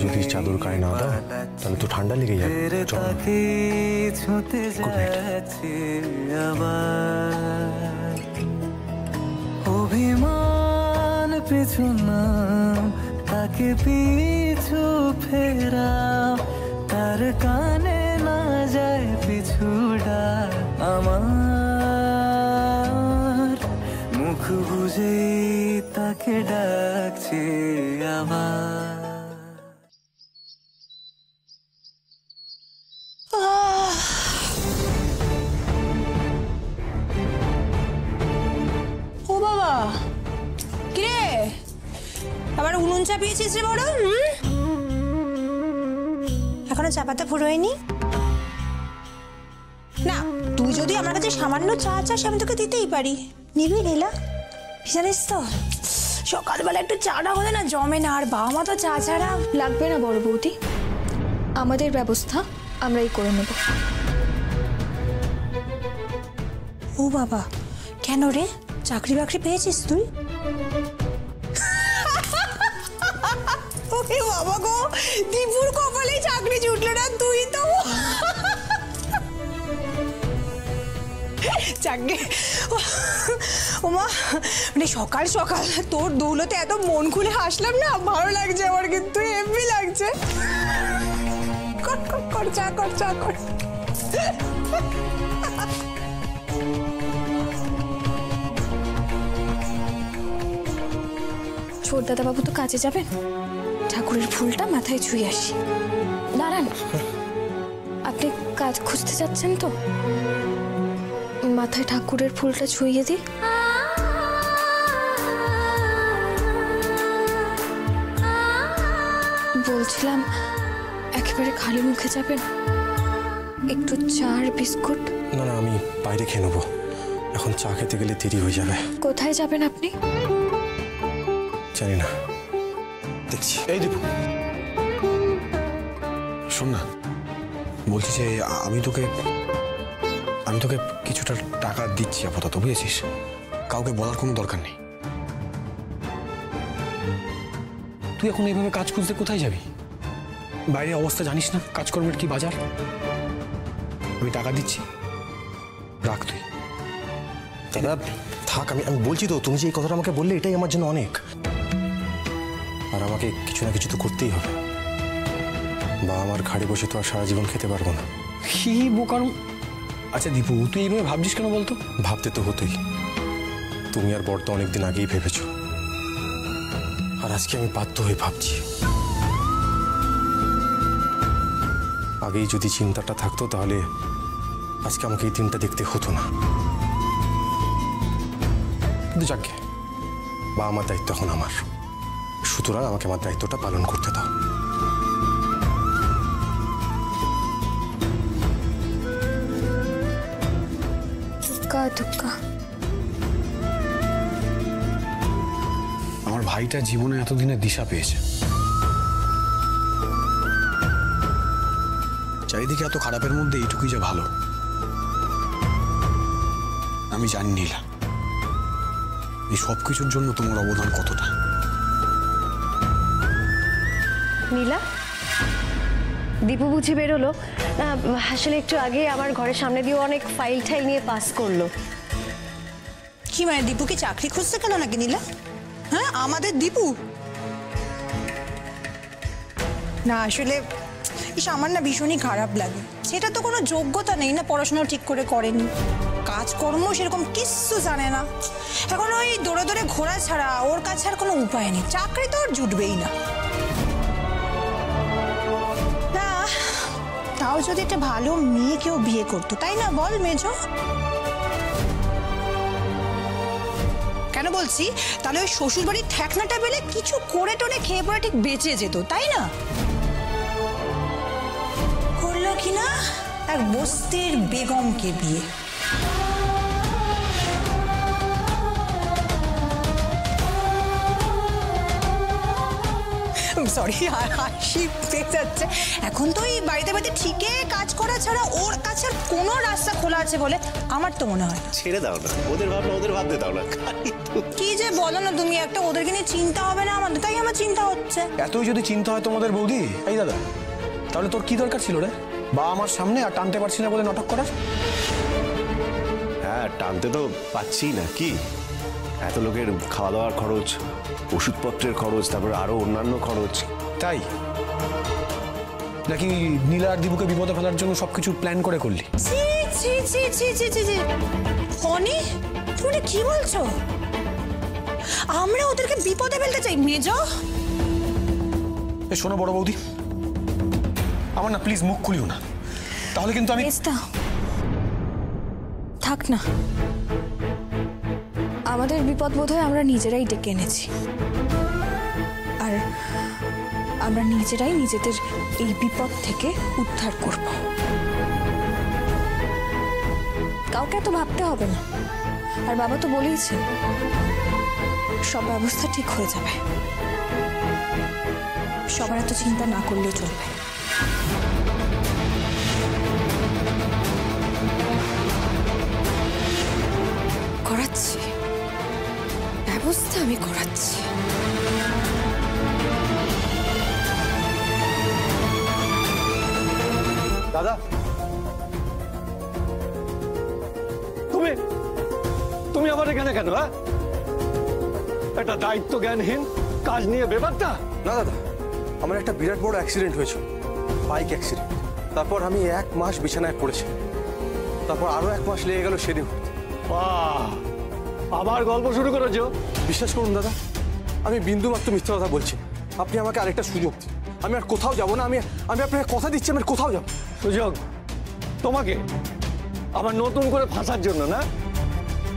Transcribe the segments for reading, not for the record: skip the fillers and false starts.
যদি চাদর গায়ে না দাও তাহলে তো ঠান্ডা লেগে যাবে। অভিমান পিছু না তাকে পিছু ফেরা, তার কানে না যায় পিছুডা, আমার মুখ বুঝে তাকে ডাকছে আবার। ও বাবা, কিরে আবার উনুন চাপিয়েছিস রে বড়? এখনো চাপাতে ফুরোয়নি না? তুই যদি আমার কাছে সামান্য চা চাস আমি তোকে দিতেই পারি, নিবি নীলা? জানিস তো সকালবেলা একটু চাটা হলে না জমে না, আর বাবা মা তো চা ছাড়া। লাগবে না বড় বৌদি, আমাদের ব্যবস্থা আমরাই করে নেব। ও বাবা, কেন রে? চাকরি বাকরি পেয়েছিস তুই? ওকে বাবা গো, দীপুর কপালে চাকরি জুটলো না, তুই তো চাকরি। ওমা, মানে সকাল সকাল তোর দৌলতে এত মন খুলে হাসলাম না, ভালো লাগছে আমার, কিন্তু হেভি লাগছে। কর কর কর, চা কর, চা কর। ছোট দাদা বাবু তো কাজে যাবেন, ঠাকুরের ফুলটা মাথায় ছুঁয়ে আসি। দাঁড়ান, আপনি কাজ খুঁজতে যাচ্ছেন তো, মাথায় ঠাকুরের ফুলটা ছুঁয়ে দিই। বলছিলাম একেবারে খালি মুখে যাবেন? একটু চা আর বিস্কুট? না না, আমি বাইরে খেয়ে নেবো, এখন চা খেতে গেলে দেরি হয়ে যাবে। কোথায় যাবেন আপনি? জানি না, দেখছি। এই দীপু, শোন না, বলছি যে আমি তোকে কিছুটা টাকা দিচ্ছি আপাতত, বুঝেছিস? কাউকে বলার কোনো দরকার নেই। তুই এখন এইভাবে কাজ খুঁজতে কোথায় যাবি? বাইরের অবস্থা জানিস না, কাজকর্মের কি বাজার। আমি টাকা দিচ্ছি, রাখ তুই। দাদা থাক, আমি বলছি তো, তুমি যে এই কথাটা আমাকে বললে এটাই আমার জন্য অনেক। আর আমাকে কিছু না কিছু তো করতেই হবে, বা আমার ঘাড়ে বসে তো আর সারা জীবন খেতে পারবো না। কি বোকার। আচ্ছা দীপু, তুই এইভাবে ভাবছিস কেন বলতো? ভাবতে তো হতোই, তুমি আর বড় তো অনেকদিন আগেই ভেবেছ, আর আজকে আমি বাধ্য হয়ে ভাবছি। আগেই যদি চিন্তাটা থাকতো তাহলে আজকে আমাকে এই দিনটা দেখতে হতো না। কিন্তু যাকে, বা আমার দায়িত্ব এখন আমার, সুতরাং আমাকে আমার দায়িত্বটা পালন করতে দাও। আমার ভাইটা জীবনে এতদিনে দিশা পেয়েছে। চারিদিকে এত খারাপের মধ্যে এইটুকুই যে ভালো। আমি জানি নীলা, এই সব কিছুর জন্য তোমার অবদান কতটা। নীলা, দীপু বুঝি বেরোলো? না, আসলে একটু আগে আমার ঘরের সামনে দিয়ে অনেক ফাইল ঠাইল নিয়ে পাস করলো। কি মানে, দীপু কি চাকরি খুঁজছে কেন নাকি নীলা? হ্যাঁ, আমাদের দীপু না, আসলে আমার না ভীষণই খারাপ লাগে। সেটা তো কোনো যোগ্যতা নেই না, পড়াশোনা ঠিক করে করেনি, কাজকর্ম সেরকম কিচ্ছু জানে না, এখন ওই দৌড়ে দৌড়ে ঘোরা ছাড়া ওর কাছে আর কোনো উপায় নেই, চাকরি তো আর জুটবেই না। না, তাও যদি একটা ভালো মেয়ে কেউ বিয়ে করতো, তাই না বল মেজো? কেন বলছি, তাহলে ওই শ্বশুর বাড়ির ঠেকনাটা পেলে কিছু করে টোনে খেয়ে পড়ে ঠিক বেঁচে যেত, তাই না? করলো কিনা এক বস্তির বেগমকে বিয়ে। সরি হাসি পেয়ে যাচ্ছে। এখন তো এই বাড়িতে বাড়িতে ঠিকই কাজ করা ছাড়া ওর কাছে আর কোনো রাস্তা খোলা আছে বলে আমার তো মনে হয় না। ছেড়ে দাও না, ওদের ভাবনা ওদের ভাবতে দাও না। কি যে বলো না তুমি, একটা ওদেরকে নিয়ে চিন্তা হবে না আমাদের, তাই আমার চিন্তা হচ্ছে। এতই যদি চিন্তা হয় তোমাদের বৌদি, এই দাদা তাহলে তোর কি দরকার ছিল রে বা আমার সামনে আর টানতে পারছি না বলে নাটক করার? হ্যাঁ, টানতে তো পাচ্ছি না। কি এত লোকের খাওয়া দাওয়ার খরচ, ওষুধপত্রের খরচ, তারপরে আরো অন্যান্য খরচ। তাই নাকি নীলা আর দীপুকে বিপদে ফেলার জন্য সবকিছু প্ল্যান করে করলি? ছি ছি ছি ছি ছি ছি ছি ফনি, তুমি কি বলছো? আমরা ওদেরকে বিপদে ফেলতে চাই মেজো? শোনো বড় বৌদি, আমার না প্লিজ মুখ খুলিও না, তাহলে কিন্তু আমি থাক না, আমাদের বিপদ বোধহয় আমরা নিজেরাই ডেকে এনেছি, আর আমরা নিজেরাই নিজেদের এই বিপদ থেকে উদ্ধার করব। কাউকে এত ভাবতে হবে না, আর বাবা তো বলেইছেন সব ব্যবস্থা ঠিক হয়ে যাবে, সবার এত চিন্তা না করলেও চলবে। করাচ্ছি, ব্যবস্থা আমি করাচ্ছি। দাদা, তুমি তুমি আবার এখানে কেন? হ্যাঁ, একটা দায়িত্ব জ্ঞানহীন কাজ নিয়ে ব্যাপারটা। না দাদা, আমার একটা বিরাট বড় অ্যাক্সিডেন্ট হয়েছিল, বাইক অ্যাক্সিডেন্ট। তারপর আমি 1 মাস বিছানায় পড়েছি, তারপর আরো 1 মাস লেগে গেল সেরে উঠতে। আবার গল্প শুরু করেছো? বিশ্বাস করুন দাদা, আমি বিন্দু মাত্র মিথ্যা কথা বলছি। আপনি আমাকে আরেকটা সুযোগ দিন, আমি আর কোথাও যাব না। আমি আপনাকে কথা দিচ্ছি, আমি আর কোথাও যাব। সুযোগ তোমাকে আবার নতুন করে ফাঁসার জন্য না?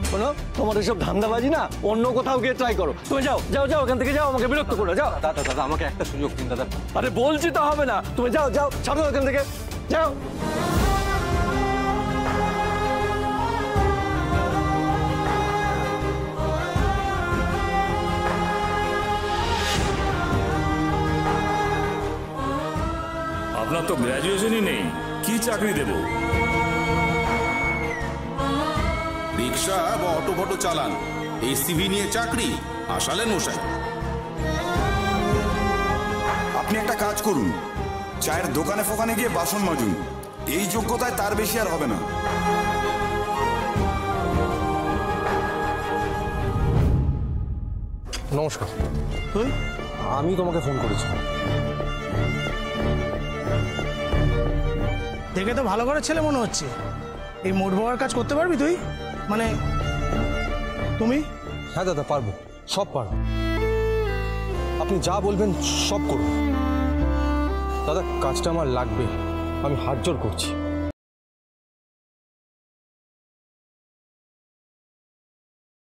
শোনো, তোমার এসব ধান্দাবাজি না, অন্য কোথাও গিয়ে ট্রাই করো। তুমি যাও যাও যাও, ওখান থেকে যাও, আমাকে বিরক্ত করো। যাও দাদা দাদা, আমাকে একটা সুযোগ দিন দাদা। আরে বলছি তো হবে না, তুমি যাও যাও, ছাড়ো ওখান থেকে, যাও। আপনার তো গ্র্যাজুয়েশনই নেই, কি চাকরি দেব? রিক্সা বা অটো ফটো চালান, এই সিভি নিয়ে চাকরি আসালেন মশাই। আপনি একটা কাজ করুন, চায়ের দোকানে ফোকানে গিয়ে বাসন মাজুন। এই যোগ্যতায় তার বেশি আর হবে না। নমস্কার। আমি তোমাকে ফোন করেছি। দেখে তো ভালো করে ছেলে মনে হচ্ছে। এই মোট বগার কাজ করতে পারবি তুই? মানে তুমি? হ্যাঁ দাদা, পারবো, সব পারবো। আপনি যা বলবেন সব করবো দাদা। কাজটা আমার লাগবে, আমি হাত জোর করছি।